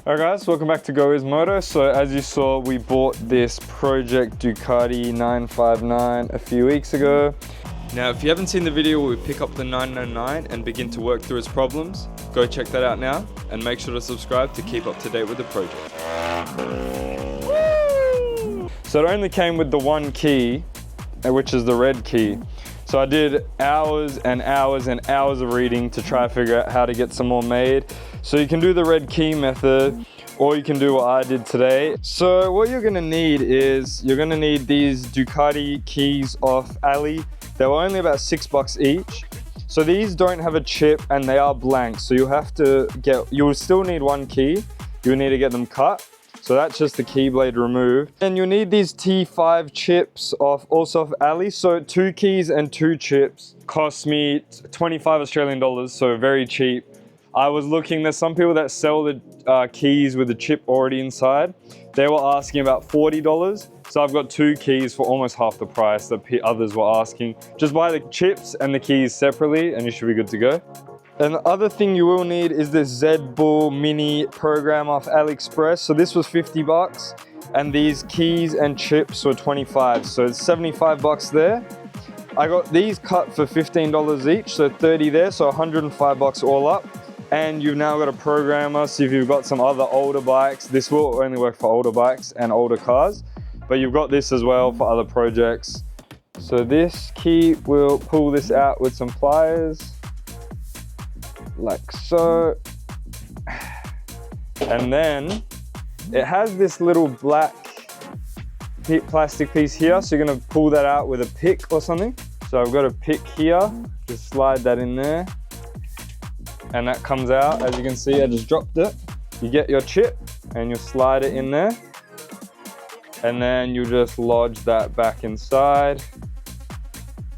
Alright guys, welcome back to Go Is Moto. So as you saw, we bought this Project Ducati 959 a few weeks ago. Now if you haven't seen the video where we pick up the 999 and begin to work through its problems, go check that out now and make sure to subscribe to keep up to date with the project. So it only came with the one key, which is the red key. So I did hours and hours and hours of reading to try to figure out how to get some more made. So you can do the red key method, or you can do what I did today. So what you're gonna need is, you're gonna need these Ducati keys off Ali. They were only about $6 each. So these don't have a chip and they are blank. So you'll still need one key. You'll need to get them cut. So that's just the key blade removed. And you'll need these T5 chips also off Ali. So 2 keys and 2 chips cost me 25 Australian dollars, so very cheap. I was looking, there's some people that sell the keys with the chip already inside. They were asking about $40. So I've got 2 keys for almost half the price that others were asking. Just buy the chips and the keys separately and you should be good to go. And the other thing you will need is this Zed-Bull Mini program off AliExpress. So this was $50 and these keys and chips were 25. So it's $75 there. I got these cut for $15 each, so 30 there, so $105 all up. And you've now got a programmer, so if you've got some other older bikes, this will only work for older bikes and older cars, but you've got this as well for other projects. So this key will pull this out with some pliers, like so. And then it has this little black plastic piece here, so you're gonna pull that out with a pick or something. So I've got a pick here, just slide that in there. And that comes out, as you can see, I just dropped it. You get your chip and you slide it in there. And then you just lodge that back inside.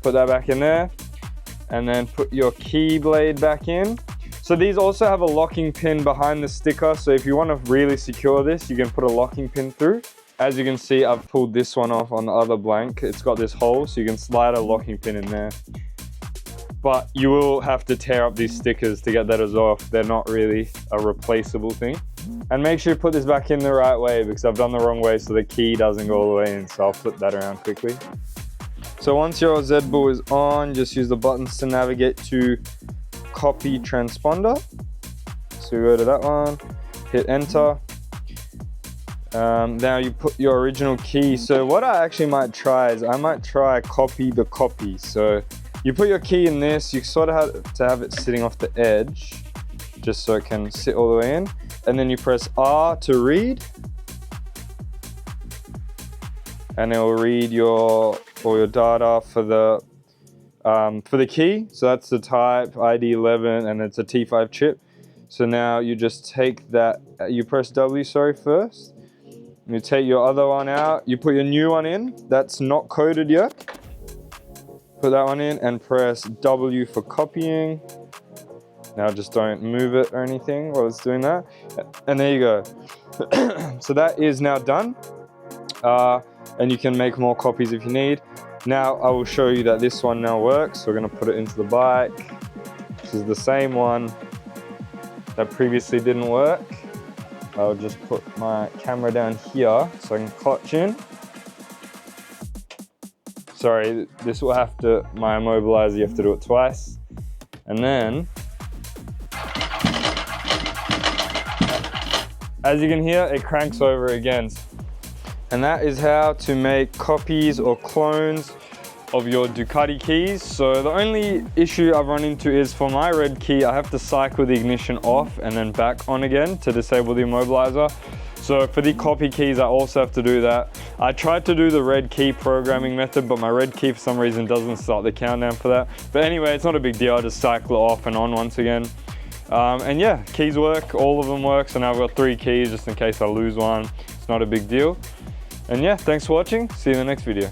Put that back in there. And then put your key blade back in. So these also have a locking pin behind the sticker. So if you want to really secure this, you can put a locking pin through. As you can see, I've pulled this one off on the other blank. It's got this hole, so you can slide a locking pin in there. But you will have to tear up these stickers to get that off. They're not really a replaceable thing. And make sure you put this back in the right way, because I've done the wrong way so the key doesn't go all the way in. So I'll flip that around quickly. So once your Zed-Bull is on, just use the buttons to navigate to copy transponder. So you go to that one, hit enter. Now you put your original key. So what I actually might try is I might try copy the copy. So you put your key in this, you sort of have to have it sitting off the edge, just so it can sit all the way in. And then you press R to read. And it will read all your data for the key. So that's the type ID11 and it's a T5 chip. So now you just take that, you press W, first. You take your other one out, you put your new one in, that's not coded yet. Put that one in and press W for copying. Now just don't move it or anything while it's doing that. And there you go. So that is now done. And you can make more copies if you need. Now I will show you that this one now works. So we're gonna put it into the bike. This is the same one that previously didn't work. I'll just put my camera down here so I can clutch in. Sorry, this will have to, my immobiliser, you have to do it twice. And then, as you can hear, it cranks over again. And that is how to make copies or clones of your Ducati keys. So the only issue I've run into is for my red key, I have to cycle the ignition off and then back on again to disable the immobiliser. So for the copy keys, I also have to do that. I tried to do the red key programming method, but my red key for some reason doesn't start the countdown for that. But anyway, it's not a big deal. I just cycle it off and on once again. And yeah, keys work, all of them work. So now I've got 3 keys just in case I lose one. It's not a big deal. And yeah, thanks for watching. See you in the next video.